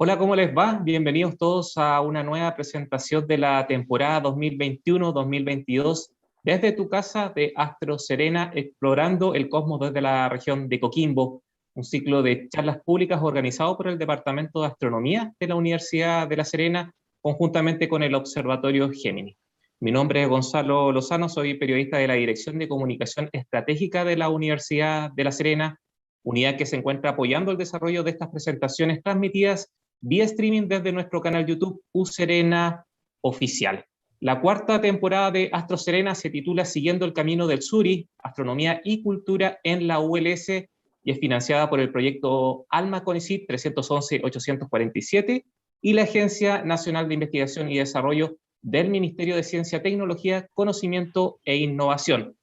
Hola, ¿cómo les va? Bienvenidos todos a una nueva presentación de la temporada 2021-2022 desde tu casa de Astro Serena, explorando el cosmos desde la región de Coquimbo, un ciclo de charlas públicas organizado por el Departamento de Astronomía de la Universidad de La Serena, conjuntamente con el Observatorio Géminis. Mi nombre es Gonzalo Lozano, soy periodista de la Dirección de Comunicación Estratégica de la Universidad de La Serena, unidad que se encuentra apoyando el desarrollo de estas presentaciones transmitidas vía streaming desde nuestro canal YouTube U-Serena Oficial. La cuarta temporada de Astro Serena se titula Siguiendo el Camino del Suri, Astronomía y Cultura en la ULS, y es financiada por el proyecto ALMA CONICYT 311-847 y la Agencia Nacional de Investigación y Desarrollo del Ministerio de Ciencia, Tecnología, Conocimiento e Innovación.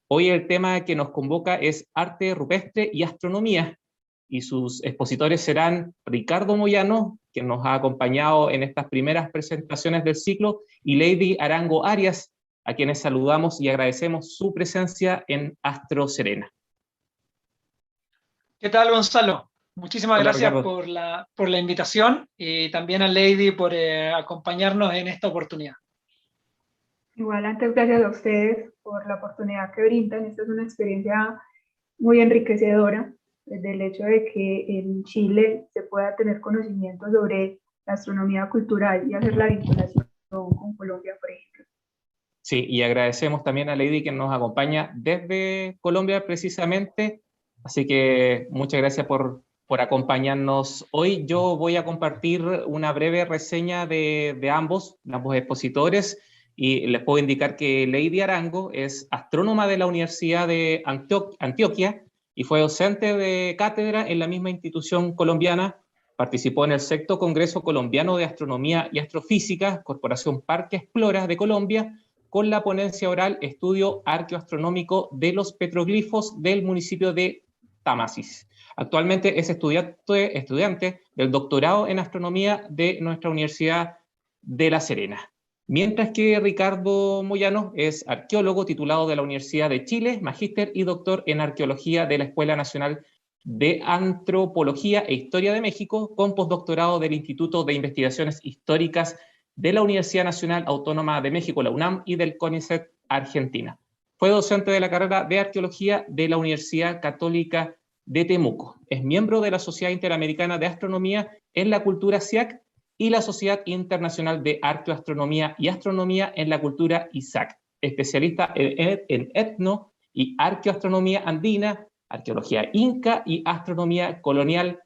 Hoy el tema que nos convoca es arte rupestre y astronomía, y sus expositores serán Ricardo Moyano, que nos ha acompañado en estas primeras presentaciones del ciclo, y Lady Arango Arias, a quienes saludamos y agradecemos su presencia en Astro Serena. ¿Qué tal, Gonzalo? Muchísimas Hola, gracias Ricardo. por la invitación y también a Lady por acompañarnos en esta oportunidad. Igual, antes, gracias a ustedes por la oportunidad que brindan. Esta es una experiencia muy enriquecedora, desde el hecho de que en Chile se pueda tener conocimiento sobre la astronomía cultural y hacer la vinculación con Colombia, por ejemplo. Sí, y agradecemos también a Lady que nos acompaña desde Colombia precisamente, así que muchas gracias por acompañarnos hoy. Yo voy a compartir una breve reseña de ambos expositores, y les puedo indicar que Lady Arango es astrónoma de la Universidad de Antioquia y fue docente de cátedra en la misma institución colombiana. Participó en el sexto Congreso Colombiano de Astronomía y Astrofísica, Corporación Parque Explora de Colombia, con la ponencia oral Estudio Arqueoastronómico de los Petroglifos del municipio de Támasis. Actualmente es estudiante del doctorado en astronomía de nuestra Universidad de La Serena. Mientras que Ricardo Moyano es arqueólogo titulado de la Universidad de Chile, magíster y doctor en arqueología de la Escuela Nacional de Antropología e Historia de México, con postdoctorado del Instituto de Investigaciones Históricas de la Universidad Nacional Autónoma de México, la UNAM, y del CONICET Argentina. Fue docente de la carrera de Arqueología de la Universidad Católica de Temuco. Es miembro de la Sociedad Interamericana de Astronomía en la Cultura SIAC y la Sociedad Internacional de Arqueoastronomía y Astronomía en la Cultura ISAC. Especialista en etno y arqueoastronomía andina, arqueología inca y astronomía colonial.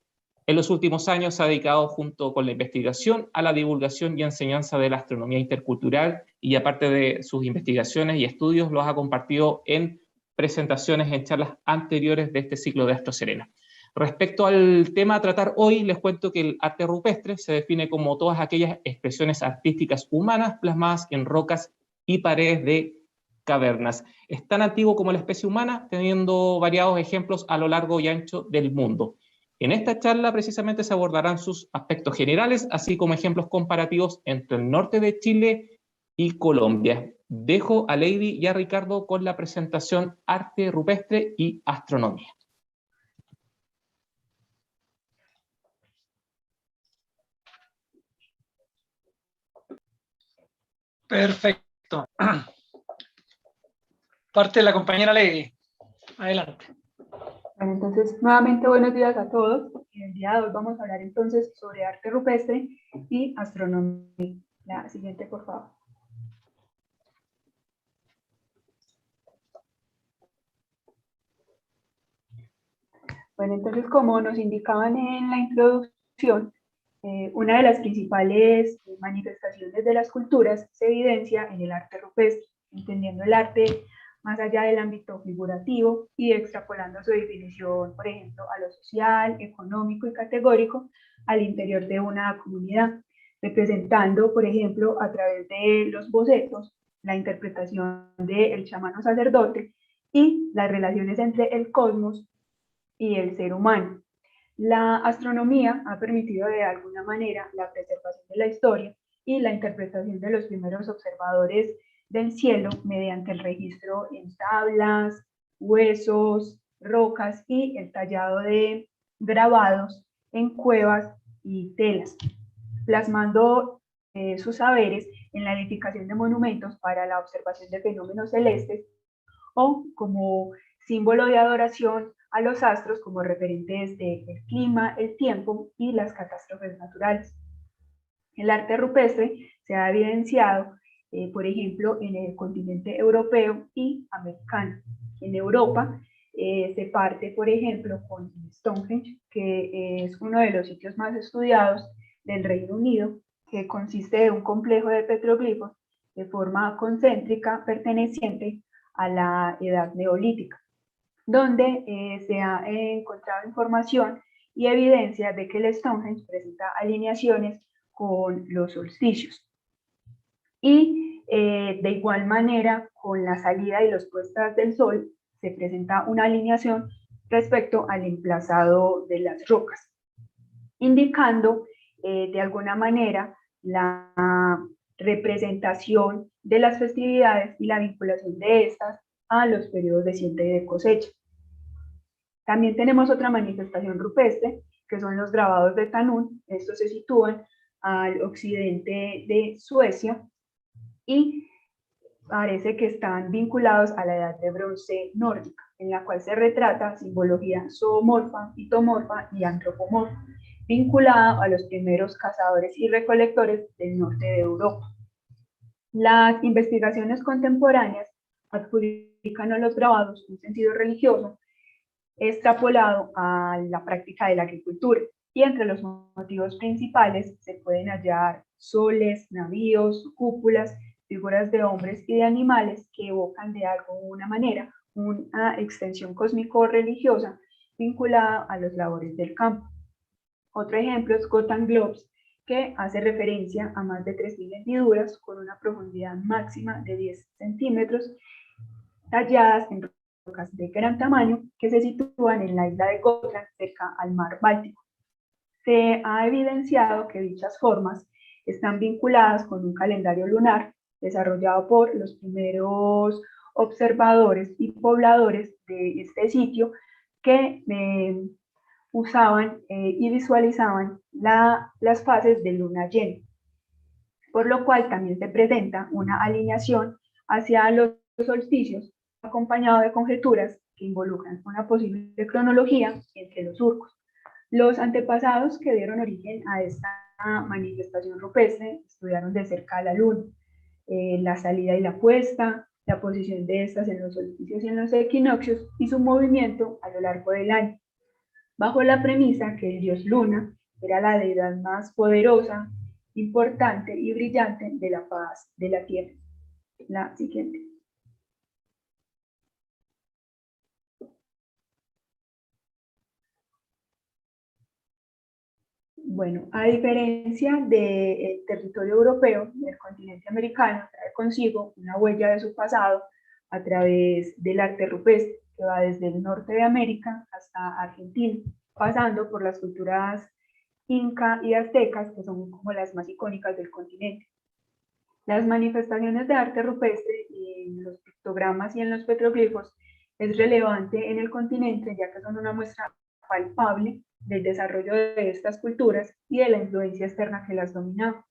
En los últimos años se ha dedicado, junto con la investigación, a la divulgación y enseñanza de la astronomía intercultural, y aparte de sus investigaciones y estudios, los ha compartido en presentaciones en charlas anteriores de este ciclo de Astro Serena. Respecto al tema a tratar hoy, les cuento que el arte rupestre se define como todas aquellas expresiones artísticas humanas plasmadas en rocas y paredes de cavernas. Es tan antiguo como la especie humana, teniendo variados ejemplos a lo largo y ancho del mundo. En esta charla precisamente se abordarán sus aspectos generales, así como ejemplos comparativos entre el norte de Chile y Colombia. Dejo a Lady y a Ricardo con la presentación Arte Rupestre y Astronomía. Perfecto. Parte la compañera Lady. Adelante. Bueno, entonces, nuevamente buenos días a todos. El día de hoy vamos a hablar entonces sobre arte rupestre y astronomía. La siguiente, por favor. Bueno, entonces, como nos indicaban en la introducción, una de las principales manifestaciones de las culturas se evidencia en el arte rupestre, entendiendo el arte más allá del ámbito figurativo y extrapolando su definición, por ejemplo, a lo social, económico y categórico al interior de una comunidad, representando, por ejemplo, a través de los bocetos, la interpretación del chamán sacerdote y las relaciones entre el cosmos y el ser humano. La astronomía ha permitido de alguna manera la preservación de la historia y la interpretación de los primeros observadores del cielo mediante el registro en tablas, huesos, rocas y el tallado de grabados en cuevas y telas, plasmando sus saberes en la edificación de monumentos para la observación de fenómenos celestes o como símbolo de adoración a los astros como referentes del clima, el tiempo y las catástrofes naturales. El arte rupestre se ha evidenciado, por ejemplo, en el continente europeo y americano. En Europa se parte, por ejemplo, con Stonehenge, que es uno de los sitios más estudiados del Reino Unido, que consiste de un complejo de petroglifos de forma concéntrica perteneciente a la edad neolítica, donde se ha encontrado información y evidencia de que el Stonehenge presenta alineaciones con los solsticios. Y de igual manera, con la salida y las puestas del sol, se presenta una alineación respecto al emplazado de las rocas, indicando de alguna manera la representación de las festividades y la vinculación de estas a los periodos de siembra y de cosecha. También tenemos otra manifestación rupestre, que son los grabados de Tanún. Estos se sitúan al occidente de Suecia y parece que están vinculados a la edad de bronce nórdica, en la cual se retrata simbología zoomorfa, fitomorfa y antropomorfa, vinculada a los primeros cazadores y recolectores del norte de Europa. Las investigaciones contemporáneas adjudican a los grabados un sentido religioso extrapolado a la práctica de la agricultura, y entre los motivos principales se pueden hallar soles, navíos, cúpulas, figuras de hombres y de animales que evocan de alguna manera una extensión cósmico-religiosa vinculada a los labores del campo. Otro ejemplo es Gotham Globes, que hace referencia a más de 3.000 hendiduras con una profundidad máxima de 10 centímetros, talladas en rocas de gran tamaño que se sitúan en la isla de Gotland, cerca al mar Báltico. Se ha evidenciado que dichas formas están vinculadas con un calendario lunar desarrollado por los primeros observadores y pobladores de este sitio que usaban y visualizaban las fases de luna llena, por lo cual también se presenta una alineación hacia los solsticios acompañado de conjeturas que involucran una posible cronología entre los surcos. Los antepasados que dieron origen a esta manifestación rupestre estudiaron de cerca la luna, la salida y la puesta, la posición de estas en los solsticios y en los equinoccios y su movimiento a lo largo del año, bajo la premisa que el dios Luna era la deidad más poderosa, importante y brillante de la faz de la Tierra. La siguiente. Bueno, a diferencia del territorio europeo, el continente americano trae consigo una huella de su pasado a través del arte rupestre, que va desde el norte de América hasta Argentina, pasando por las culturas inca y aztecas, que son como las más icónicas del continente. Las manifestaciones de arte rupestre en los pictogramas y en los petroglifos es relevante en el continente, ya que son una muestra palpable del desarrollo de estas culturas y de la influencia externa que las dominaba,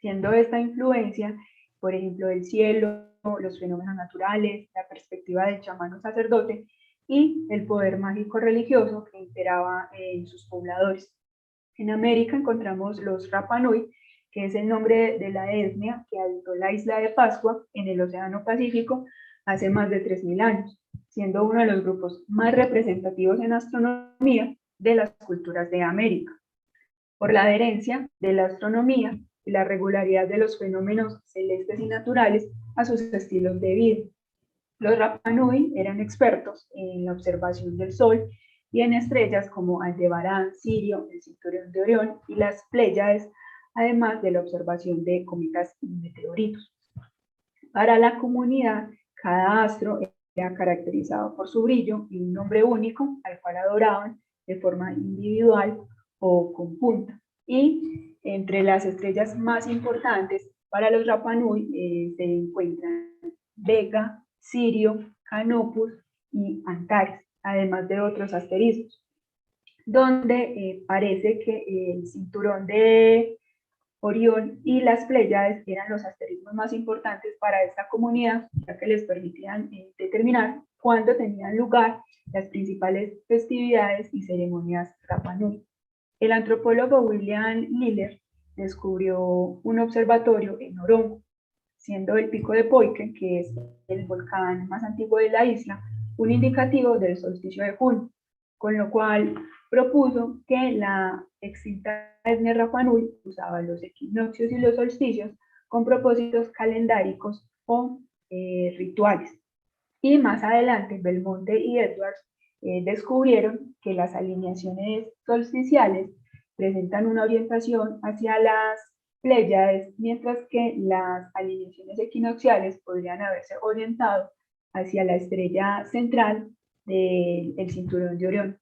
siendo esta influencia, por ejemplo, el cielo, los fenómenos naturales, la perspectiva del chamán o sacerdote y el poder mágico religioso que imperaba en sus pobladores. En América encontramos los Rapa Nui, que es el nombre de la etnia que habitó la isla de Pascua en el Océano Pacífico hace más de 3.000 años, siendo uno de los grupos más representativos en astronomía de las culturas de América, por la adherencia de la astronomía y la regularidad de los fenómenos celestes y naturales a sus estilos de vida. Los Rapa Nui eran expertos en la observación del Sol y en estrellas como Aldebarán, Sirio, el cinturón de Orión y las Pléyades, además de la observación de cometas y meteoritos. Para la comunidad, cada astro era caracterizado por su brillo y un nombre único al cual adoraban de forma individual o conjunta. Y entre las estrellas más importantes para los Rapa Nui se encuentran Vega, Sirio, Canopus y Antares, además de otros asterismos. donde parece que el cinturón de Orión y las Pléyades eran los asterismos más importantes para esta comunidad, ya que les permitían determinar cuándo tenían lugar las principales festividades y ceremonias Rapa Nui. El antropólogo William Liller descubrió un observatorio en Orongo, siendo el pico de Poique, que es el volcán más antiguo de la isla, un indicativo del solsticio de junio, con lo cual propuso que la extinta etnia Rapa Nui usaba los equinoccios y los solsticios con propósitos calendáricos o rituales. Y más adelante, Belmonte y Edwards descubrieron que las alineaciones solsticiales presentan una orientación hacia las Pléyades, mientras que las alineaciones equinocciales podrían haberse orientado hacia la estrella central del cinturón de Orión.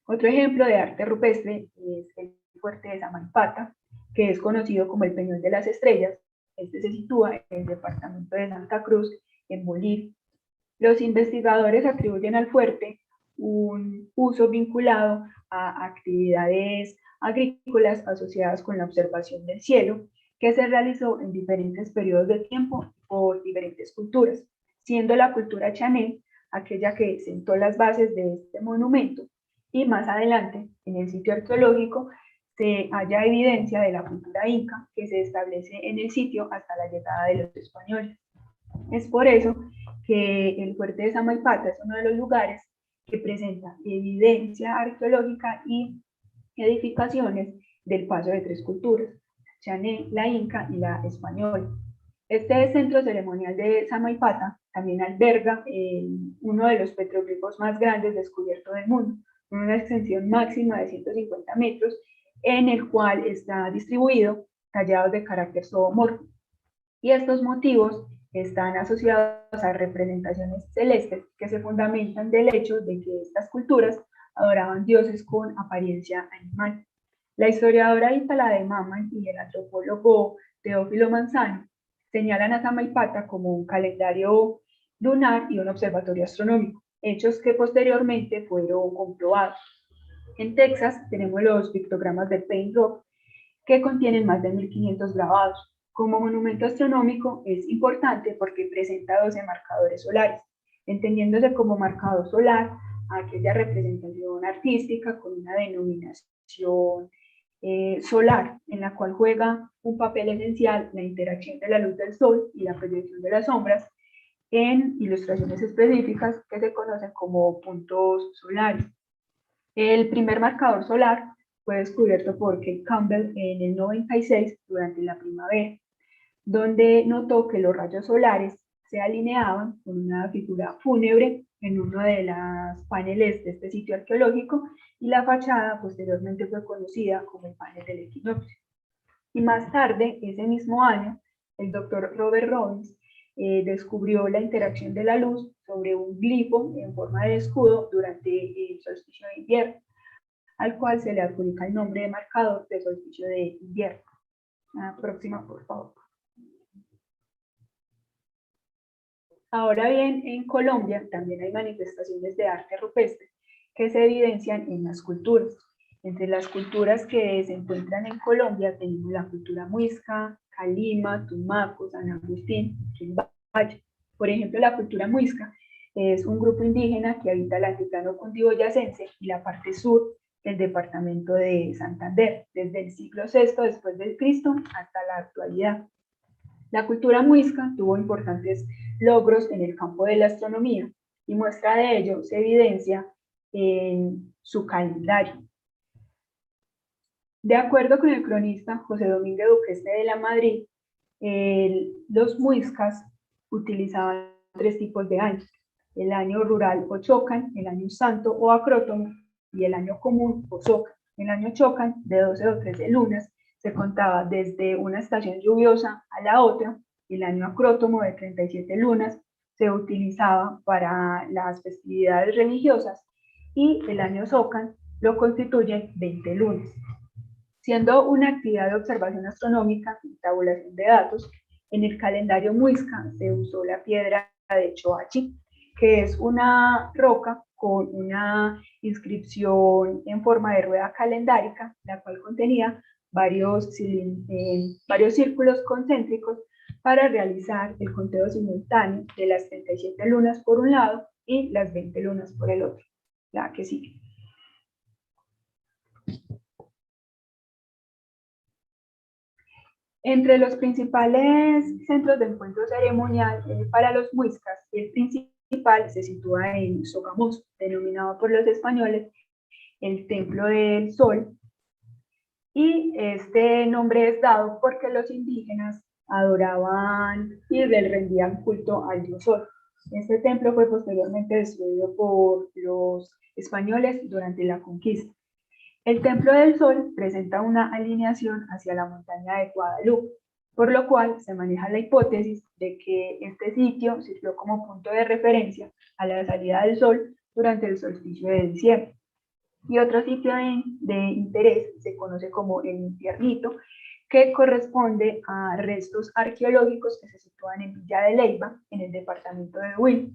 Otro ejemplo de arte rupestre es el fuerte de Samaipata, que es conocido como el Peñón de las Estrellas. Este se sitúa en el departamento de Santa Cruz, en Bolivia. Los investigadores atribuyen al fuerte un uso vinculado a actividades agrícolas asociadas con la observación del cielo, que se realizó en diferentes periodos de tiempo por diferentes culturas, siendo la cultura chané aquella que sentó las bases de este monumento, y más adelante, en el sitio arqueológico, se halla evidencia de la cultura inca que se establece en el sitio hasta la llegada de los españoles. Es por eso que el fuerte de Samaipata es uno de los lugares que presenta evidencia arqueológica y edificaciones del paso de tres culturas, Chané, la inca y la española. Este centro ceremonial de Samaipata también alberga uno de los petroglifos más grandes descubiertos del mundo, con una extensión máxima de 150 metros, en el cual está distribuido tallados de carácter zoomorfo. Y estos motivos están asociados a representaciones celestes que se fundamentan del hecho de que estas culturas adoraban dioses con apariencia animal. La historiadora Ítala de Maman y el antropólogo Teófilo Manzano señalan a Samaipata como un calendario lunar y un observatorio astronómico, hechos que posteriormente fueron comprobados. En Texas tenemos los pictogramas de Paint Rock, que contienen más de 1500 grabados. Como monumento astronómico es importante porque presenta 12 marcadores solares, entendiéndose como marcador solar aquella representación artística con una denominación solar, en la cual juega un papel esencial la interacción de la luz del sol y la proyección de las sombras en ilustraciones específicas que se conocen como puntos solares. El primer marcador solar fue descubierto por Kate Campbell en el 96 durante la primavera, donde notó que los rayos solares se alineaban con una figura fúnebre en uno de los paneles de este sitio arqueológico, y la fachada posteriormente fue conocida como el panel del equinoccio. Y más tarde, ese mismo año, el doctor Robert Robbins descubrió la interacción de la luz sobre un glifo en forma de escudo durante el solsticio de invierno, al cual se le adjudica el nombre de marcador de solsticio de invierno. Próxima, por favor. Ahora bien, en Colombia también hay manifestaciones de arte rupestre que se evidencian en las culturas. Entre las culturas que se encuentran en Colombia tenemos la cultura muisca, calima, tumaco, San Agustín, Quimbayo. Por ejemplo, la cultura muisca es un grupo indígena que habita el altiplano cundiboyacense y la parte sur del departamento de Santander, desde el siglo VI después de Cristo hasta la actualidad. La cultura muisca tuvo importantes logros en el campo de la astronomía, y muestra de ello se evidencia en su calendario. De acuerdo con el cronista José Domingo Duquesne de la Madrid, los muiscas utilizaban tres tipos de años: el año rural o chocan, el año santo o acrótomo y el año común o socan. El año chocan, de 12 o 13 lunas, se contaba desde una estación lluviosa a la otra. El año acrótomo, de 37 lunas, se utilizaba para las festividades religiosas, y el año socan lo constituyen 20 lunas. Siendo una actividad de observación astronómica y tabulación de datos, en el calendario muisca se usó la piedra de Choachi, que es una roca con una inscripción en forma de rueda calendárica, la cual contenía varios círculos concéntricos para realizar el conteo simultáneo de las 37 lunas por un lado y las 20 lunas por el otro. La que sigue. Entre los principales centros de encuentro ceremonial para los muiscas, el principal se sitúa en Sogamoso, denominado por los españoles el Templo del Sol, y este nombre es dado porque los indígenas adoraban y le rendían culto al dios Sol. Este templo fue posteriormente destruido por los españoles durante la conquista. El Templo del Sol presenta una alineación hacia la montaña de Guadalupe, por lo cual se maneja la hipótesis de que este sitio sirvió como punto de referencia a la salida del sol durante el solsticio de diciembre. Y otro sitio de interés se conoce como el Infiernito, que corresponde a restos arqueológicos que se sitúan en Villa de Leyva, en el departamento de Huila,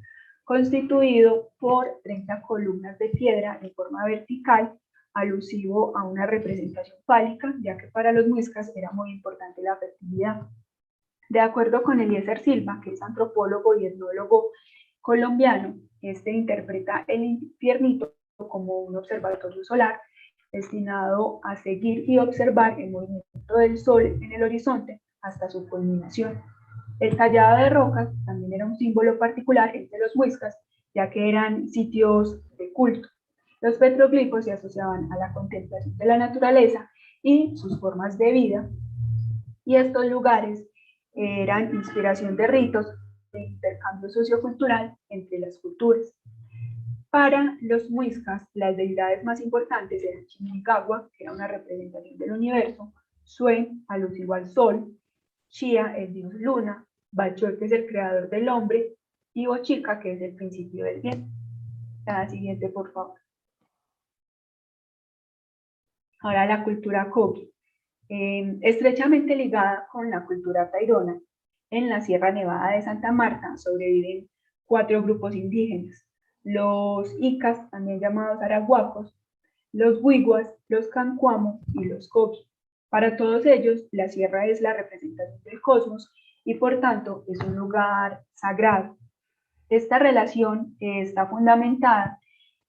constituido por 30 columnas de piedra en forma vertical, alusivo a una representación fálica, ya que para los muiscas era muy importante la fertilidad. De acuerdo con Eliezer Silva, que es antropólogo y etnólogo colombiano, este interpreta el Infiernito como un observatorio solar destinado a seguir y observar el movimiento del sol en el horizonte hasta su culminación. El tallado de rocas también era un símbolo particular entre los muiscas, ya que eran sitios de culto. Los petroglifos se asociaban a la contemplación de la naturaleza y sus formas de vida, y estos lugares eran inspiración de ritos de intercambio sociocultural entre las culturas. Para los muiscas, las deidades más importantes eran Chinicagua, que era una representación del universo, Sue, alusivo al sol, Chía, el dios luna, Bachoy, que es el creador del hombre, y Bochica, que es el principio del bien. La siguiente, por favor. Ahora la cultura Kogi, estrechamente ligada con la cultura tairona. En la Sierra Nevada de Santa Marta sobreviven 4 grupos indígenas: los Icas, también llamados arahuacos, los Huiguas, los Cancuamo y los Kogi. Para todos ellos, la sierra es la representación del cosmos y por tanto es un lugar sagrado. Esta relación está fundamentada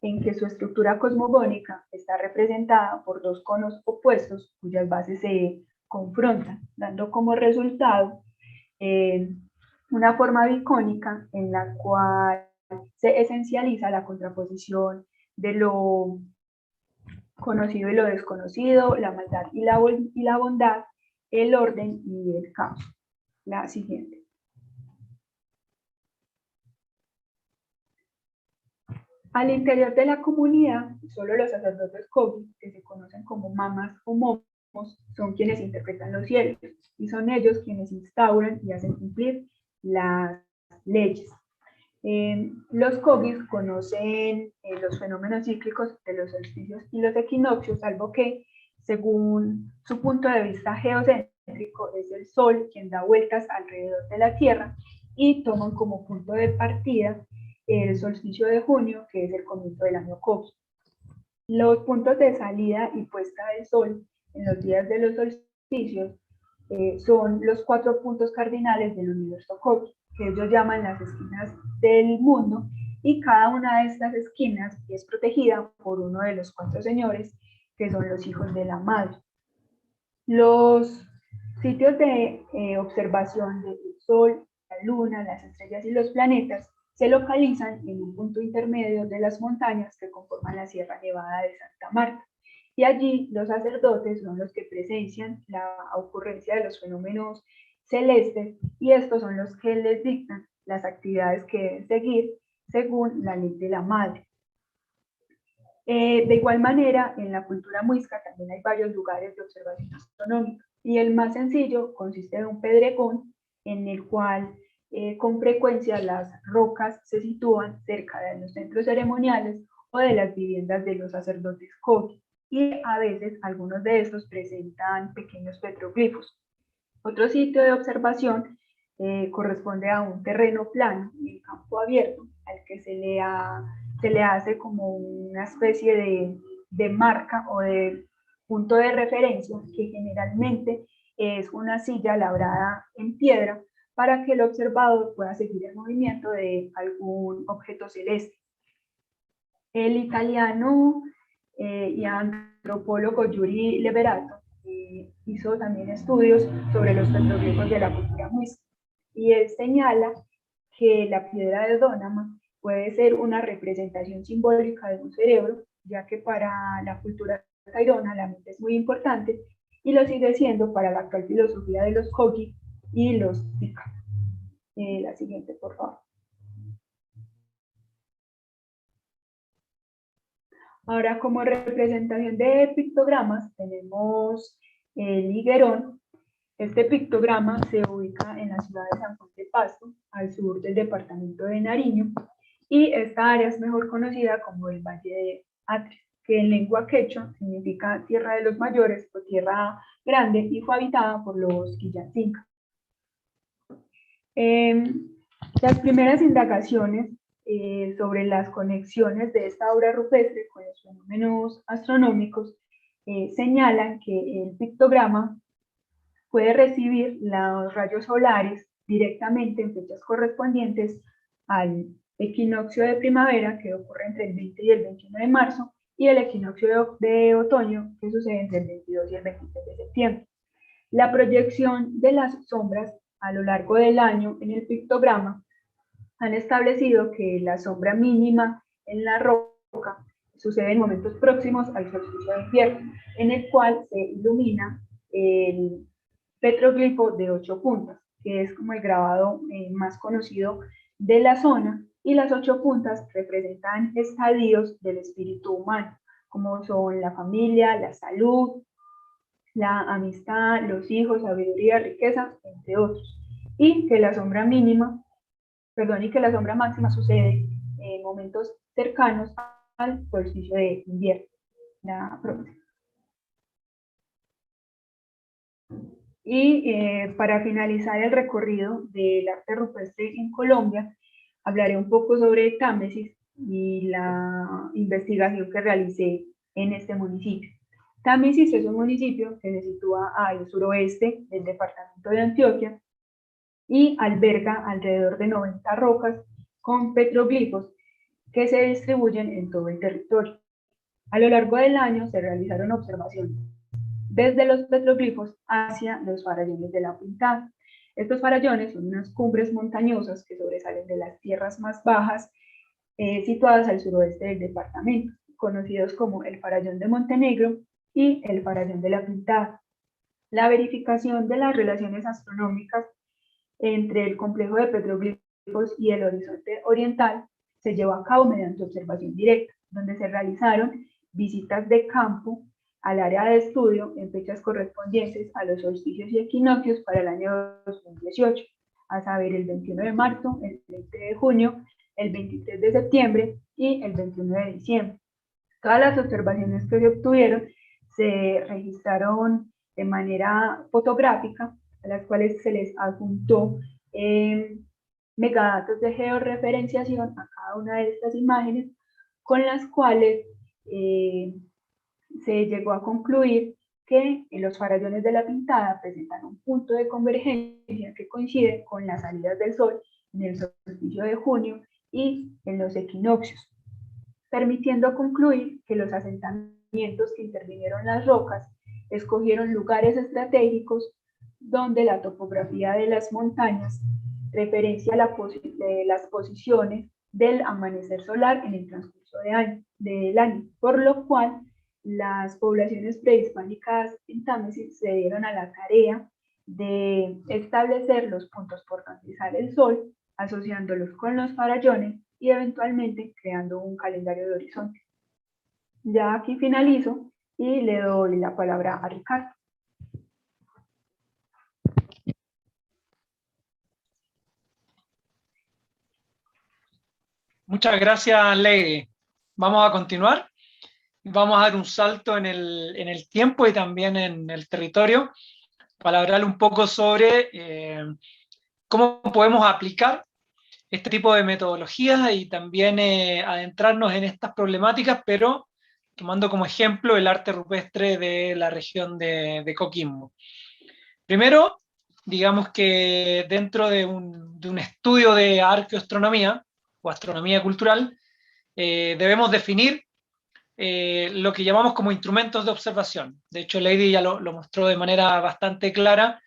en que su estructura cosmogónica está representada por 2 conos opuestos cuyas bases se confrontan, dando como resultado una forma bicónica en la cual se esencializa la contraposición de lo conocido y lo desconocido, la maldad y la bondad, el orden y el caos. La siguiente. Al interior de la comunidad, solo los sacerdotes Kogi, que se conocen como mamas o momos, son quienes interpretan los cielos, y son ellos quienes instauran y hacen cumplir las leyes. Los Kogis conocen los fenómenos cíclicos de los solsticios y los equinoccios, salvo que, según su punto de vista geocéntrico, es el Sol quien da vueltas alrededor de la Tierra, y toman como punto de partida el solsticio de junio, que es el comienzo del año Kogi. Los puntos de salida y puesta del sol en los días de los solsticios son los 4 puntos cardinales del universo Kogi, que ellos llaman las esquinas del mundo, y cada una de estas esquinas es protegida por uno de los 4 señores, que son los hijos de la madre. Los sitios de observación del sol, la luna, las estrellas y los planetas se localizan en un punto intermedio de las montañas que conforman la Sierra Nevada de Santa Marta. Y allí los sacerdotes son los que presencian la ocurrencia de los fenómenos celestes, y estos son los que les dictan las actividades que deben seguir según la ley de la madre. De igual manera, en la cultura muisca también hay varios lugares de observación astronómica, y el más sencillo consiste en un pedregón en el cual con frecuencia las rocas se sitúan cerca de los centros ceremoniales o de las viviendas de los sacerdotes Kogi, y a veces algunos de estos presentan pequeños petroglifos. Otro sitio de observación corresponde a un terreno plano en campo abierto, al que se le ha se le hace como una especie de marca o de punto de referencia, que generalmente es una silla labrada en piedra, para que el observador pueda seguir el movimiento de algún objeto celeste. El italiano y antropólogo Yuri Leverato hizo también estudios sobre los petroglifos de la cultura muisca, y él señala que la piedra de Dónama puede ser una representación simbólica de un cerebro, ya que para la cultura tairona la mente es muy importante, y lo sigue siendo para la actual filosofía de los Kogi y los Tika. La siguiente, por favor. Ahora, como representación de pictogramas, tenemos el higuerón. Este pictograma se ubica en la ciudad de San Juan de Pasto, al sur del departamento de Nariño, y esta área es mejor conocida como el Valle de Atris, que en lengua quechua significa tierra de los mayores o tierra grande, y fue habitada por los Quillacinca. Las primeras indagaciones sobre las conexiones de esta obra rupestre con los fenómenos astronómicos señalan que el pictograma puede recibir los rayos solares directamente en fechas correspondientes al equinoccio de primavera, que ocurre entre el 20 y el 21 de marzo, y el equinoccio de otoño, que sucede entre el 22 y el 23 de septiembre. La proyección de las sombras a lo largo del año en el pictograma han establecido que la sombra mínima en la roca sucede en momentos próximos al solsticio de invierno, en el cual se ilumina el petroglifo de 8 puntas, que es como el grabado más conocido de la zona, y las 8 puntas representan estadios del espíritu humano, como son la familia, la salud, la amistad, los hijos, sabiduría, riqueza, entre otros, y que la sombra máxima sucede en momentos cercanos al solsticio de invierno. La próxima. Y para finalizar el recorrido del arte rupestre en Colombia, hablaré un poco sobre Támesis y la investigación que realicé en este municipio. Támesis es un municipio que se sitúa al suroeste del departamento de Antioquia y alberga alrededor de 90 rocas con petroglifos que se distribuyen en todo el territorio. A lo largo del año se realizaron observaciones desde los petroglifos hacia los farallones de la Pintada. Estos farallones son unas cumbres montañosas que sobresalen de las tierras más bajas situadas al suroeste del departamento, conocidos como el farallón de Montenegro y el farallón de la Pintada. La verificación de las relaciones astronómicas entre el complejo de petroglifos y el horizonte oriental se llevó a cabo mediante observación directa, donde se realizaron visitas de campo al área de estudio en fechas correspondientes a los solsticios y equinoccios para el año 2018, a saber, el 21 de marzo, el 20 de junio, el 23 de septiembre y el 21 de diciembre. Todas las observaciones que se obtuvieron se registraron de manera fotográfica, a las cuales se les adjuntó megadatos de georreferenciación a cada una de estas imágenes, con las cuales se llegó a concluir que los farallones de la Pintada presentan un punto de convergencia que coincide con las salidas del sol en el solsticio de junio y en los equinoccios, permitiendo concluir que los asentamientos que intervinieron las rocas escogieron lugares estratégicos donde la topografía de las montañas referencia las posiciones del amanecer solar en el transcurso del año, por lo cual las poblaciones prehispánicas en Támesis se dieron a la tarea de establecer los puntos por donde sale el sol, asociándolos con los farallones y eventualmente creando un calendario de horizonte. Ya aquí finalizo y le doy la palabra a Ricardo. Muchas gracias, Lady. Vamos a continuar. Vamos a dar un salto en el tiempo y también en el territorio para hablar un poco sobre cómo podemos aplicar este tipo de metodologías y también adentrarnos en estas problemáticas, pero tomando como ejemplo el arte rupestre de la región de Coquimbo. Primero, digamos que dentro de un estudio de arqueoastronomía o astronomía cultural, debemos definir lo que llamamos como instrumentos de observación. De hecho, Lady ya lo mostró de manera bastante clara,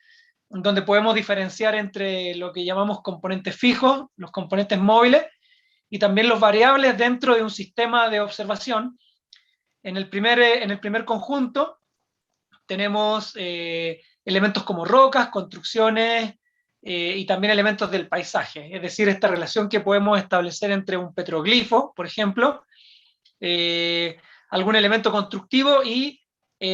donde podemos diferenciar entre lo que llamamos componentes fijos, los componentes móviles, y también los variables dentro de un sistema de observación. En el primer conjunto tenemos elementos como rocas, construcciones y también elementos del paisaje, es decir, esta relación que podemos establecer entre un petroglifo, por ejemplo, algún elemento constructivo y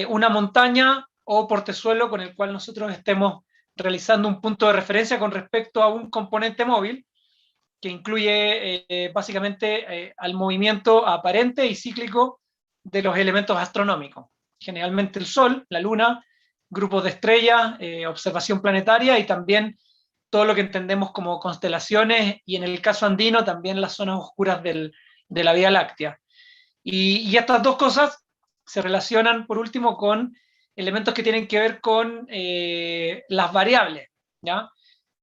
una montaña o portezuelo con el cual nosotros estemos realizando un punto de referencia con respecto a un componente móvil que incluye básicamente al movimiento aparente y cíclico de los elementos astronómicos. Generalmente el Sol, la Luna, grupos de estrellas, observación planetaria y también todo lo que entendemos como constelaciones y en el caso andino también las zonas oscuras de la Vía Láctea. Y estas dos cosas se relacionan por último con elementos que tienen que ver con las variables, ¿ya?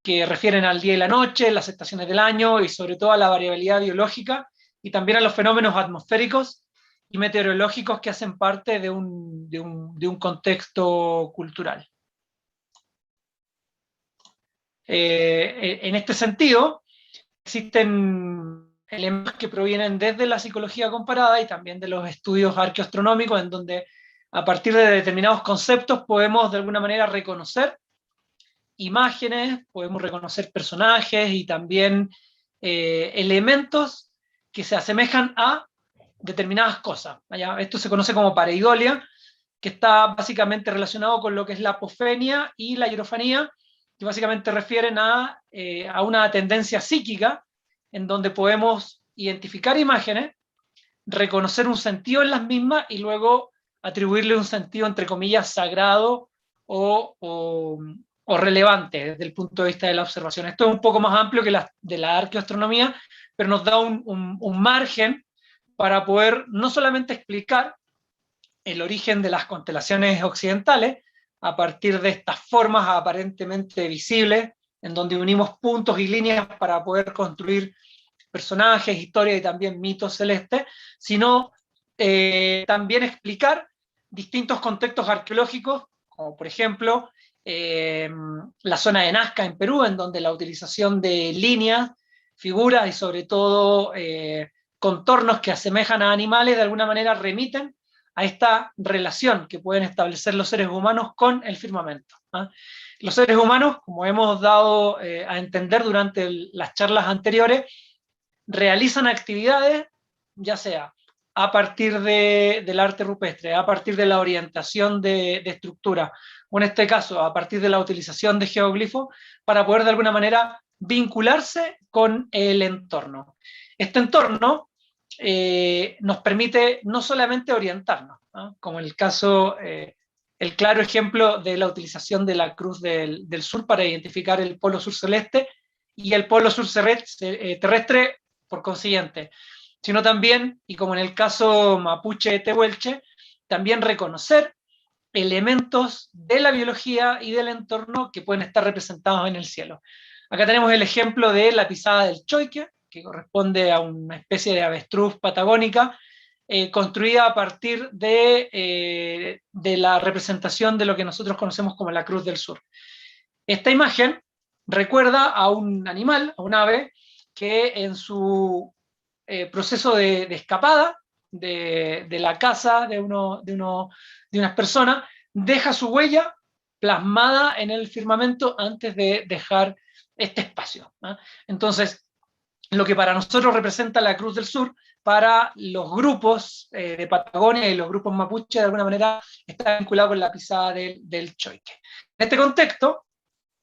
Que refieren al día y la noche, las estaciones del año y sobre todo a la variabilidad biológica y también a los fenómenos atmosféricos y meteorológicos que hacen parte de un contexto cultural. En este sentido, existen elementos que provienen desde la psicología comparada y también de los estudios arqueoastronómicos, en donde a partir de determinados conceptos podemos de alguna manera reconocer imágenes, podemos reconocer personajes y también elementos que se asemejan a determinadas cosas. Esto se conoce como pareidolia, que está básicamente relacionado con lo que es la apofenia y la hierofanía, que básicamente refieren a una tendencia psíquica en donde podemos identificar imágenes, reconocer un sentido en las mismas y luego atribuirle un sentido, entre comillas, sagrado o relevante desde el punto de vista de la observación. Esto es un poco más amplio que de la arqueoastronomía, pero nos da un margen para poder no solamente explicar el origen de las constelaciones occidentales a partir de estas formas aparentemente visibles, en donde unimos puntos y líneas para poder construir personajes, historias y también mitos celestes, sino también explicar distintos contextos arqueológicos, como por ejemplo la zona de Nazca en Perú, en donde la utilización de líneas, figuras y sobre todo contornos que asemejan a animales de alguna manera remiten a esta relación que pueden establecer los seres humanos con el firmamento. Los seres humanos, como hemos dado a entender durante las charlas anteriores, realizan actividades, ya sea a partir del arte rupestre, a partir de la orientación de estructura, o en este caso a partir de la utilización de geoglifos, para poder de alguna manera vincularse con el entorno. Este entorno nos permite no solamente orientarnos, ¿no? Como en el caso, el claro ejemplo de la utilización de la cruz del sur para identificar el polo sur celeste y el polo sur terrestre por consiguiente, sino también, y como en el caso mapuche-tehuelche, también reconocer elementos de la biología y del entorno que pueden estar representados en el cielo. Acá tenemos el ejemplo de la pisada del choique, que corresponde a una especie de avestruz patagónica, construida a partir de la representación de lo que nosotros conocemos como la Cruz del Sur. Esta imagen recuerda a un animal, a un ave, que en su proceso de escapada de la casa de unas personas, deja su huella plasmada en el firmamento antes de dejar este espacio, ¿no? Entonces, lo que para nosotros representa la Cruz del Sur, para los grupos de Patagonia y los grupos mapuche, de alguna manera está vinculado con la pisada del choique. En este contexto,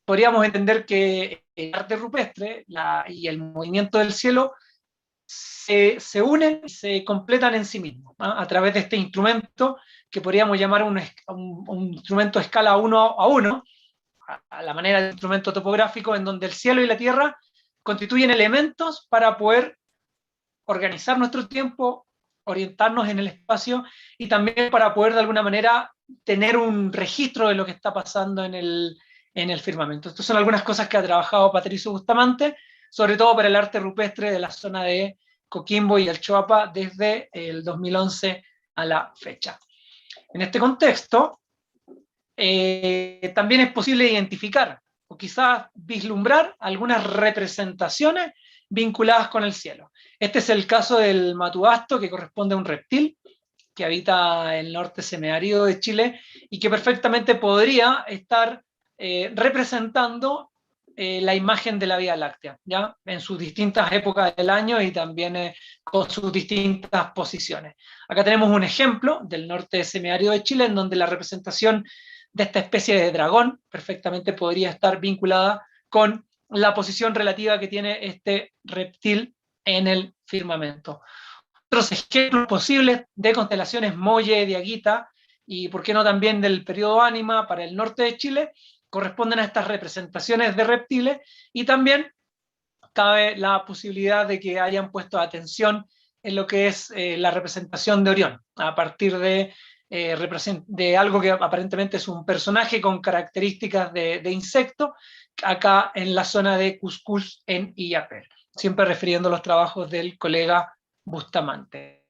podríamos entender que el arte rupestre y el movimiento del cielo se unen y se completan en sí mismos, ¿no? A través de este instrumento que podríamos llamar un instrumento a escala 1 a 1, a la manera de instrumento topográfico, en donde el cielo y la tierra constituyen elementos para poder organizar nuestro tiempo, orientarnos en el espacio y también para poder de alguna manera tener un registro de lo que está pasando en el firmamento. Estas son algunas cosas que ha trabajado Patricio Bustamante, sobre todo para el arte rupestre de la zona de Coquimbo y el Choapa desde el 2011 a la fecha. En este contexto, también es posible identificar o quizás vislumbrar algunas representaciones vinculadas con el cielo. Este es el caso del matuasto, que corresponde a un reptil que habita el norte semiárido de Chile y que perfectamente podría estar representando la imagen de la Vía Láctea, ¿ya? En sus distintas épocas del año y también con sus distintas posiciones. Acá tenemos un ejemplo del norte semiárido de Chile, en donde la representación de esta especie de dragón perfectamente podría estar vinculada con la posición relativa que tiene este reptil en el firmamento. Otros ejemplos posibles de constelaciones Molle, Diaguita, y por qué no también del periodo Ánima para el norte de Chile, corresponden a estas representaciones de reptiles, y también cabe la posibilidad de que hayan puesto atención en lo que es la representación de Orión, a partir de algo que aparentemente es un personaje con características de insecto, acá en la zona de Cuscús en Illapel, siempre refiriendo a los trabajos del colega Bustamante.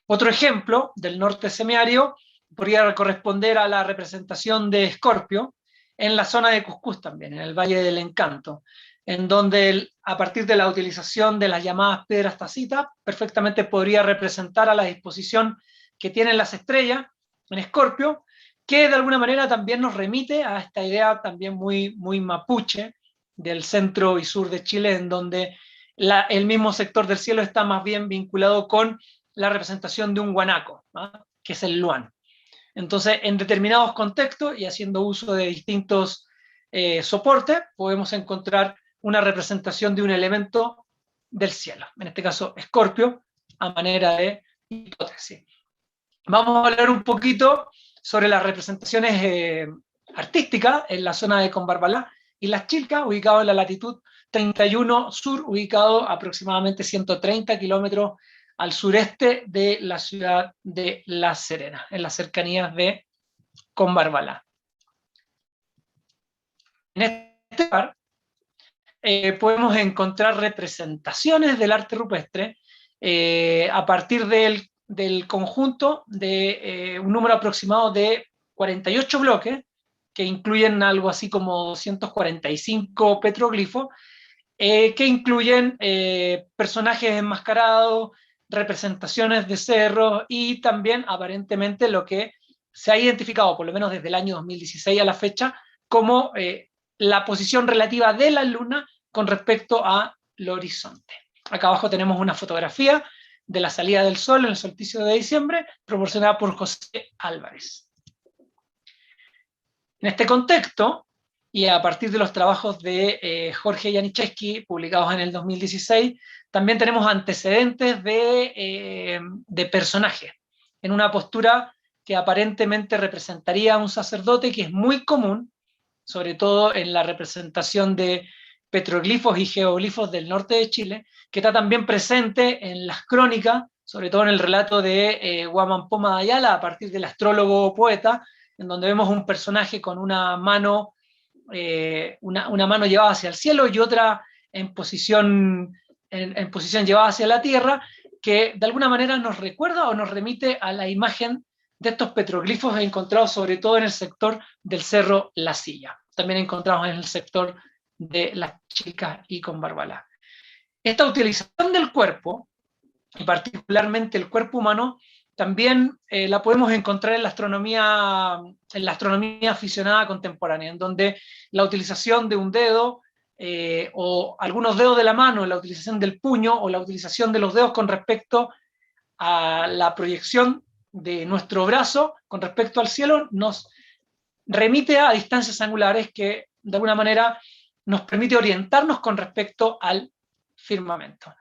Otro ejemplo del norte semiárido podría corresponder a la representación de Escorpio en la zona de Cuscús también, en el Valle del Encanto, en donde a partir de la utilización de las llamadas piedras tacitas, perfectamente podría representar a la disposición que tienen las estrellas en Escorpio, que de alguna manera también nos remite a esta idea también muy, muy mapuche del centro y sur de Chile, en donde el mismo sector del cielo está más bien vinculado con la representación de un guanaco, ¿no? Que es el luán. Entonces, en determinados contextos y haciendo uso de distintos soportes, podemos encontrar una representación de un elemento del cielo, en este caso Escorpio, a manera de hipótesis. Vamos a hablar un poquito sobre las representaciones artísticas en la zona de Combarbalá y Las Chilcas, ubicado en la latitud 31 sur, ubicado aproximadamente 130 kilómetros al sureste de la ciudad de La Serena, en las cercanías de Combarbalá. En este lugar podemos encontrar representaciones del arte rupestre a partir del conjunto de un número aproximado de 48 bloques, que incluyen algo así como 245 petroglifos, que incluyen personajes enmascarados, representaciones de cerros y también aparentemente lo que se ha identificado, por lo menos desde el año 2016 a la fecha, como la posición relativa de la luna con respecto al horizonte. Acá abajo tenemos una fotografía de la salida del sol en el solsticio de diciembre, proporcionada por José Álvarez. En este contexto, y a partir de los trabajos de Jorge Janiszewski, publicados en el 2016, también tenemos antecedentes de personajes, en una postura que aparentemente representaría a un sacerdote, que es muy común, sobre todo en la representación de petroglifos y geoglifos del norte de Chile, que está también presente en las crónicas, sobre todo en el relato de Huamampoma de Ayala, a partir del astrólogo poeta, en donde vemos un personaje con una mano llevada hacia el cielo y otra en posición llevada hacia la tierra, que de alguna manera nos recuerda o nos remite a la imagen de estos petroglifos encontrados sobre todo en el sector del Cerro La Silla, también encontrados en el sector de Las Chilcas y Combarbalá. Esta utilización del cuerpo, y particularmente el cuerpo humano, también la podemos encontrar en la astronomía aficionada contemporánea, en donde la utilización de un dedo o algunos dedos de la mano, la utilización del puño o la utilización de los dedos con respecto a la proyección de nuestro brazo con respecto al cielo nos remite a distancias angulares que de alguna manera nos permite orientarnos con respecto al firmamento.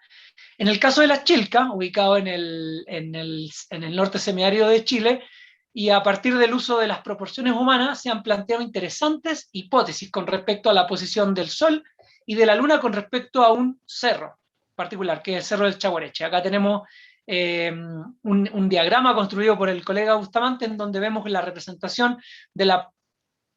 En el caso de Las Chilcas, ubicado en el norte semiárido de Chile, y a partir del uso de las proporciones humanas se han planteado interesantes hipótesis con respecto a la posición del Sol y de la luna con respecto a un cerro particular, que es el Cerro del Chaguareche. Acá tenemos un diagrama construido por el colega Bustamante, en donde vemos la representación de la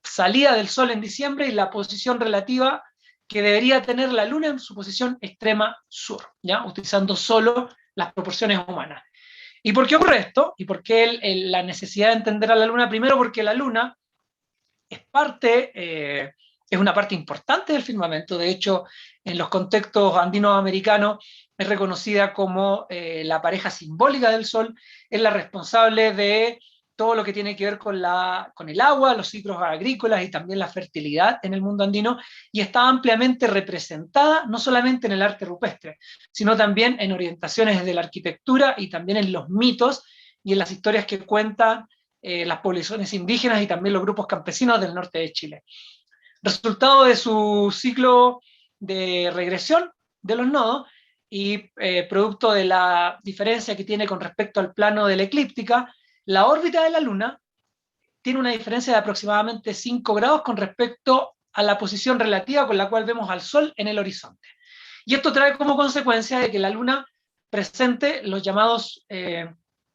salida del Sol en diciembre y la posición relativa que debería tener la Luna en su posición extrema sur, ¿ya? Utilizando solo las proporciones humanas. ¿Y por qué ocurre esto? ¿Y por qué la necesidad de entender a la Luna? Primero, porque la Luna es una parte importante del firmamento. De hecho, en los contextos andino-americanos es reconocida como la pareja simbólica del Sol, es la responsable de todo lo que tiene que ver con el agua, los ciclos agrícolas y también la fertilidad en el mundo andino, y está ampliamente representada no solamente en el arte rupestre, sino también en orientaciones de la arquitectura y también en los mitos y en las historias que cuentan las poblaciones indígenas y también los grupos campesinos del norte de Chile. Resultado de su ciclo de regresión de los nodos y producto de la diferencia que tiene con respecto al plano de la eclíptica, la órbita de la Luna tiene una diferencia de aproximadamente 5 grados con respecto a la posición relativa con la cual vemos al Sol en el horizonte. Y esto trae como consecuencia de que la Luna presente los llamados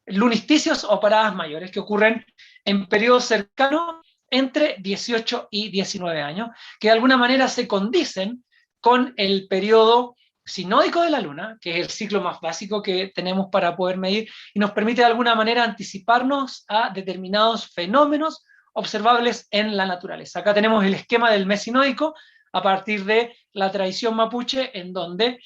lunisticios o paradas mayores, que ocurren en periodos cercanos entre 18 y 19 años, que de alguna manera se condicen con el periodo sinódico de la Luna, que es el ciclo más básico que tenemos para poder medir, y nos permite de alguna manera anticiparnos a determinados fenómenos observables en la naturaleza. Acá tenemos el esquema del mes sinódico a partir de la tradición mapuche, en donde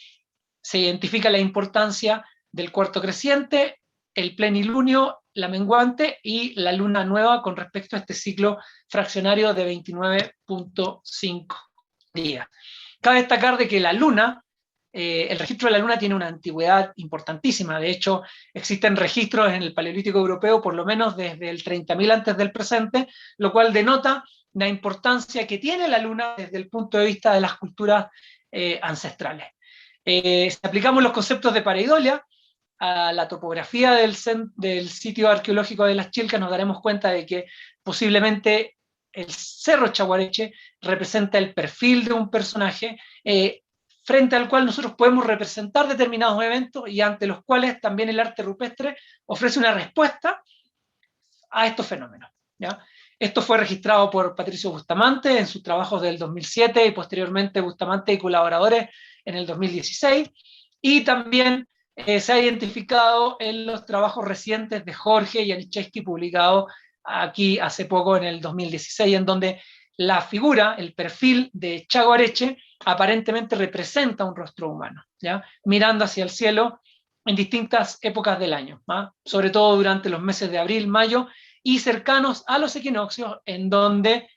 se identifica la importancia del cuarto creciente, el plenilunio, la menguante y la luna nueva con respecto a este ciclo fraccionario de 29.5 días. Cabe destacar de que la luna, el registro de la luna tiene una antigüedad importantísima. De hecho, existen registros en el Paleolítico Europeo por lo menos desde el 30.000 antes del presente, lo cual denota la importancia que tiene la luna desde el punto de vista de las culturas ancestrales. Si aplicamos los conceptos de pareidolia a la topografía del sitio arqueológico de Las Chilcas, nos daremos cuenta de que posiblemente el Cerro Chaguareche representa el perfil de un personaje frente al cual nosotros podemos representar determinados eventos y ante los cuales también el arte rupestre ofrece una respuesta a estos fenómenos, ¿ya? Esto fue registrado por Patricio Bustamante en sus trabajos del 2007 y posteriormente Bustamante y colaboradores en el 2016, y también se ha identificado en los trabajos recientes de Jorge y Aniszewski, publicado aquí hace poco en el 2016, en donde la figura, el perfil de Chaguareche, aparentemente representa un rostro humano, ¿ya? Mirando hacia el cielo en distintas épocas del año, ¿va? Sobre todo durante los meses de abril, mayo, y cercanos a los equinoccios, en donde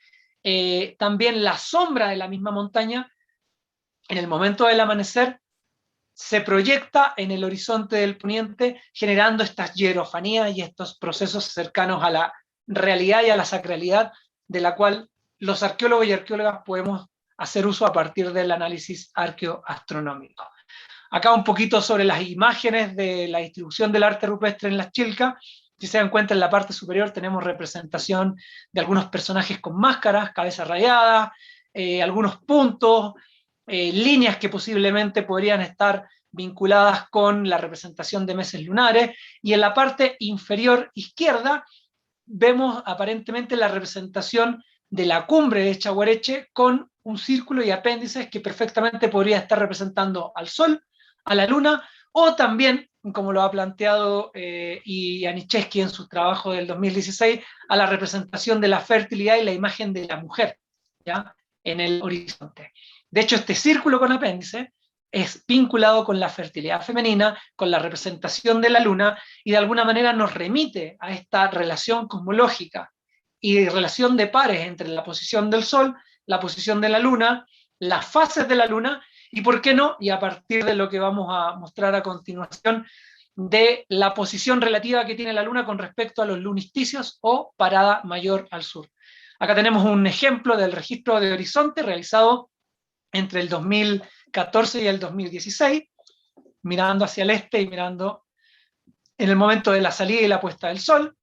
también la sombra de la misma montaña, en el momento del amanecer, se proyecta en el horizonte del poniente, generando estas hierofanías y estos procesos cercanos a la realidad y a la sacralidad, de la cual los arqueólogos y arqueólogas podemos hacer uso a partir del análisis arqueoastronómico. Acá un poquito sobre las imágenes de la distribución del arte rupestre en Las Chilcas. Si se dan cuenta, en la parte superior tenemos representación de algunos personajes con máscaras, cabeza rayada, algunos puntos, líneas que posiblemente podrían estar vinculadas con la representación de meses lunares, y en la parte inferior izquierda vemos aparentemente la representación de la cumbre de Chaguareche con un círculo y apéndices que perfectamente podría estar representando al Sol, a la Luna, o también, como lo ha planteado y Aniszewski en su trabajo del 2016, a la representación de la fertilidad y la imagen de la mujer, ¿ya?, en el horizonte. De hecho, este círculo con apéndice es vinculado con la fertilidad femenina, con la representación de la luna, y de alguna manera nos remite a esta relación cosmológica y relación de pares entre la posición del Sol, la posición de la luna, las fases de la luna, y por qué no, y a partir de lo que vamos a mostrar a continuación, de la posición relativa que tiene la luna con respecto a los lunisticios o parada mayor al sur. Acá tenemos un ejemplo del registro de horizonte realizado entre el 2014 y el 2016, mirando hacia el este y mirando en el momento de la salida y la puesta del sol.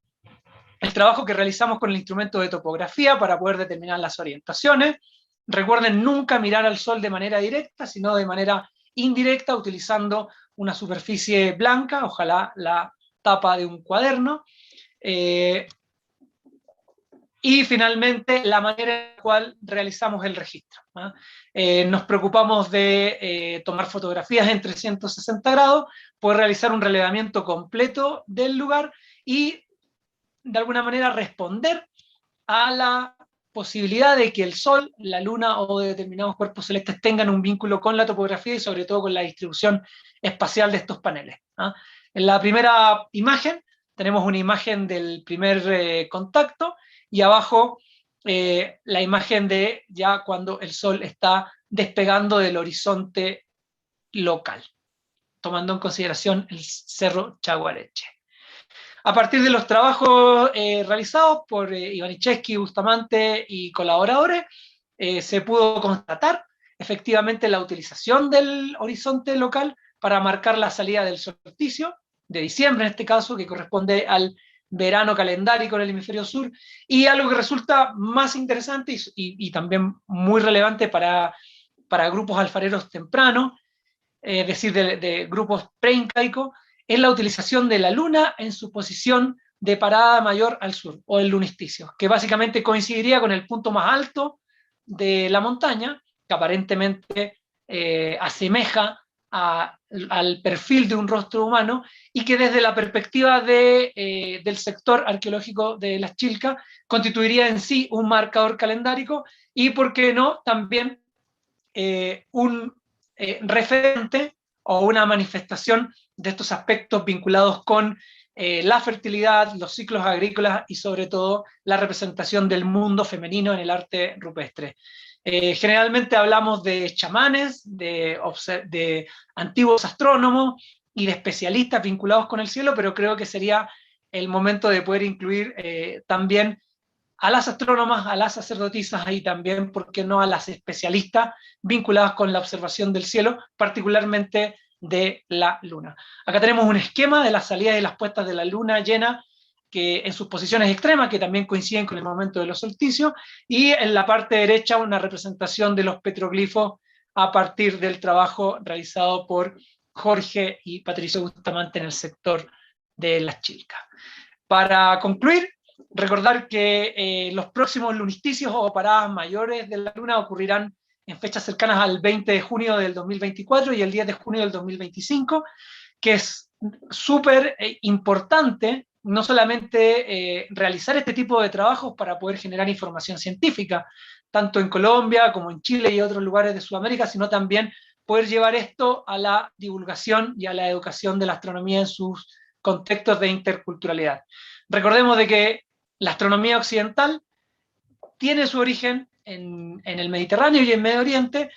El trabajo que realizamos con el instrumento de topografía para poder determinar las orientaciones, Recuerden nunca mirar al sol de manera directa, sino de manera indirecta, utilizando una superficie blanca, ojalá la tapa de un cuaderno. Y finalmente, la manera en la cual realizamos el registro. Nos preocupamos de tomar fotografías en 360 grados, poder realizar un relevamiento completo del lugar y, de alguna manera, responder a la posibilidad de que el Sol, la Luna o determinados cuerpos celestes tengan un vínculo con la topografía y sobre todo con la distribución espacial de estos paneles. En la primera imagen tenemos una imagen del primer contacto, y abajo la imagen de ya cuando el Sol está despegando del horizonte local, tomando en consideración el Cerro Chaguareche. A partir de los trabajos realizados por Ivaniševsky, Bustamante y colaboradores, se pudo constatar efectivamente la utilización del horizonte local para marcar la salida del solsticio, de diciembre en este caso, que corresponde al verano calendárico en el hemisferio sur, y algo que resulta más interesante y también muy relevante para grupos alfareros tempranos, es decir, de grupos preincaicos, es la utilización de la luna en su posición de parada mayor al sur, o el lunisticio, que básicamente coincidiría con el punto más alto de la montaña, que aparentemente asemeja al perfil de un rostro humano, y que desde la perspectiva del sector arqueológico de Las Chilcas constituiría en sí un marcador calendárico y, por qué no, también un referente o una manifestación de estos aspectos vinculados con la fertilidad, los ciclos agrícolas y sobre todo la representación del mundo femenino en el arte rupestre. Generalmente hablamos de chamanes, de antiguos astrónomos y de especialistas vinculados con el cielo, pero creo que sería el momento de poder incluir también a las astrónomas, a las sacerdotisas y también, ¿por qué no?, a las especialistas vinculadas con la observación del cielo, particularmente de la luna. Acá tenemos un esquema de las salidas y las puestas de la luna llena, que en sus posiciones extremas, que también coinciden con el momento de los solsticios, y en la parte derecha una representación de los petroglifos a partir del trabajo realizado por Jorge y Patricio Bustamante en el sector de Las Chilcas. Para concluir, recordar que los próximos lunisticios o paradas mayores de la luna ocurrirán en fechas cercanas al 20 de junio del 2024 y el 10 de junio del 2025, que es súper importante no solamente realizar este tipo de trabajos para poder generar información científica, tanto en Colombia como en Chile y otros lugares de Sudamérica, sino también poder llevar esto a la divulgación y a la educación de la astronomía en sus contextos de interculturalidad. Recordemos de que la astronomía occidental tiene su origen en el Mediterráneo y en Medio Oriente,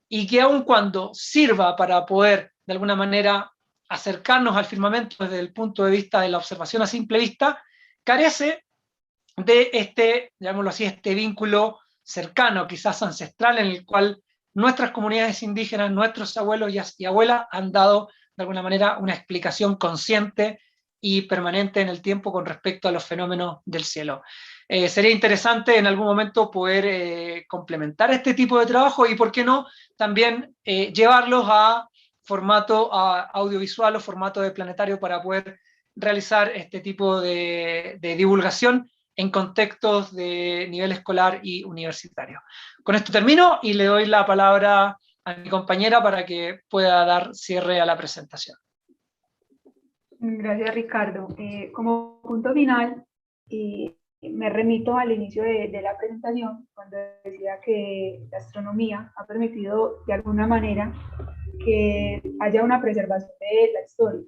y que aun cuando sirva para poder, de alguna manera, acercarnos al firmamento desde el punto de vista de la observación a simple vista, carece de este, llamémoslo así, este vínculo cercano, quizás ancestral, en el cual nuestras comunidades indígenas, nuestros abuelos y abuelas han dado, de alguna manera, una explicación consciente y permanente en el tiempo con respecto a los fenómenos del cielo. Sería interesante en algún momento poder complementar este tipo de trabajo y, ¿por qué no?, también llevarlos a formato audiovisual o formato de planetario para poder realizar este tipo de divulgación en contextos de nivel escolar y universitario. Con esto termino y le doy la palabra a mi compañera para que pueda dar cierre a la presentación. Gracias, Ricardo. Como punto final, me remito al inicio de la presentación, cuando decía que la astronomía ha permitido de alguna manera que haya una preservación de la historia.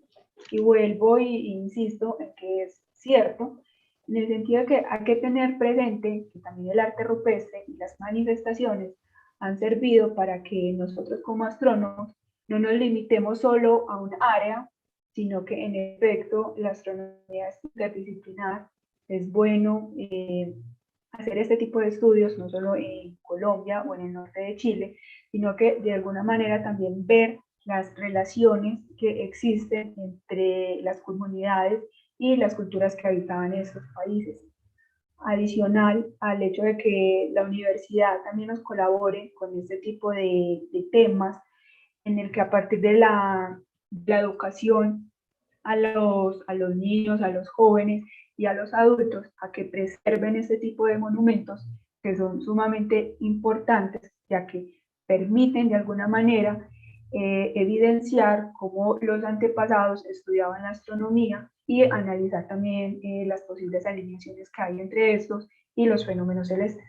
Y vuelvo e insisto en que es cierto, en el sentido de que hay que tener presente que también el arte rupestre y las manifestaciones han servido para que nosotros como astrónomos no nos limitemos solo a un área, sino que en efecto la astronomía es interdisciplinar. Es bueno hacer este tipo de estudios, no solo en Colombia o en el norte de Chile, sino que de alguna manera también ver las relaciones que existen entre las comunidades y las culturas que habitaban en estos países. adicional al hecho de que la universidad también nos colabore con este tipo de temas, en el que a partir de la educación a los niños, a los jóvenes y a los adultos a que preserven este tipo de monumentos que son sumamente importantes, ya que permiten de alguna manera evidenciar cómo los antepasados estudiaban la astronomía y analizar también las posibles alineaciones que hay entre estos y los fenómenos celestes.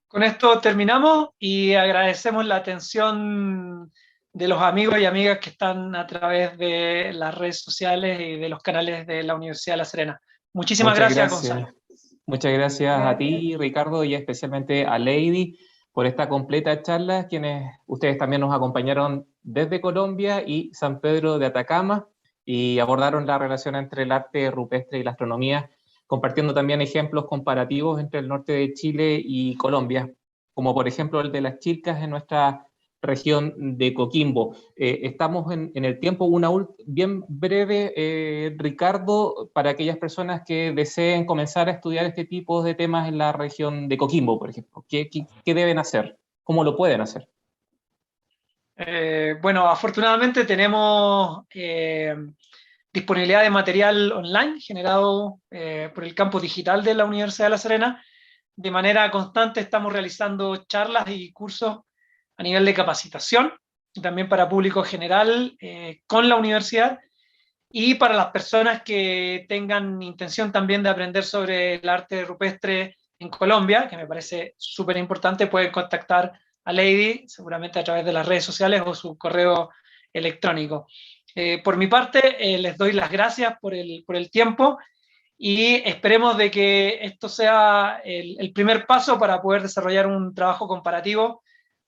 Con esto terminamos y agradecemos la atención de los amigos y amigas que están a través de las redes sociales y de los canales de la Universidad de La Serena. Muchísimas gracias, Gonzalo. Muchas gracias a ti, Ricardo, y especialmente a Lady por esta completa charla, quienes ustedes también nos acompañaron desde Colombia y San Pedro de Atacama y abordaron la relación entre el arte rupestre y la astronomía, compartiendo también ejemplos comparativos entre el norte de Chile y Colombia, como por ejemplo el de las Chilcas en nuestra región de Coquimbo. Estamos en el tiempo, una bien breve, Ricardo, para aquellas personas que deseen comenzar a estudiar este tipo de temas en la región de Coquimbo, por ejemplo. ¿Qué deben hacer? ¿Cómo lo pueden hacer? Bueno, afortunadamente tenemos disponibilidad de material online generado por el campus digital de la Universidad de La Serena. De manera constante estamos realizando charlas y cursos a nivel de capacitación, y también para público general con la universidad, y para las personas que tengan intención también de aprender sobre el arte rupestre en Colombia, que me parece súper importante, pueden contactar a Lady, seguramente a través de las redes sociales o su correo electrónico. Por mi parte, les doy las gracias por el tiempo y esperemos de que esto sea el primer paso para poder desarrollar un trabajo comparativo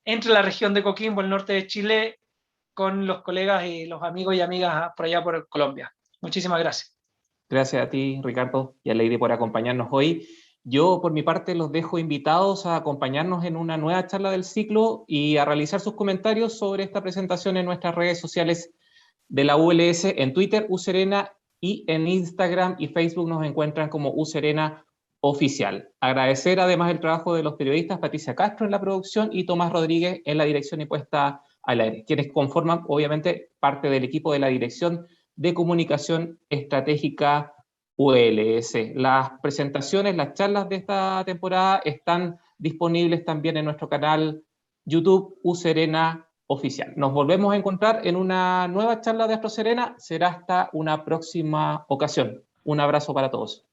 entre la región de Coquimbo, el norte de Chile, con los colegas y los amigos y amigas por allá por Colombia. Muchísimas gracias. Gracias a ti, Ricardo, y a Lady por acompañarnos hoy. Yo, por mi parte, los dejo invitados a acompañarnos en una nueva charla del ciclo y a realizar sus comentarios sobre esta presentación en nuestras redes sociales de la ULS, en Twitter, USerena, y en Instagram y Facebook nos encuentran como USerena Oficial. Agradecer además el trabajo de los periodistas Patricia Castro en la producción y Tomás Rodríguez en la dirección y puesta al aire, quienes conforman obviamente parte del equipo de la Dirección de Comunicación Estratégica ULS. Las presentaciones, las charlas de esta temporada están disponibles también en nuestro canal YouTube USerena Oficial. Nos volvemos a encontrar en una nueva charla de Astro Serena. Será hasta una próxima ocasión. Un abrazo para todos.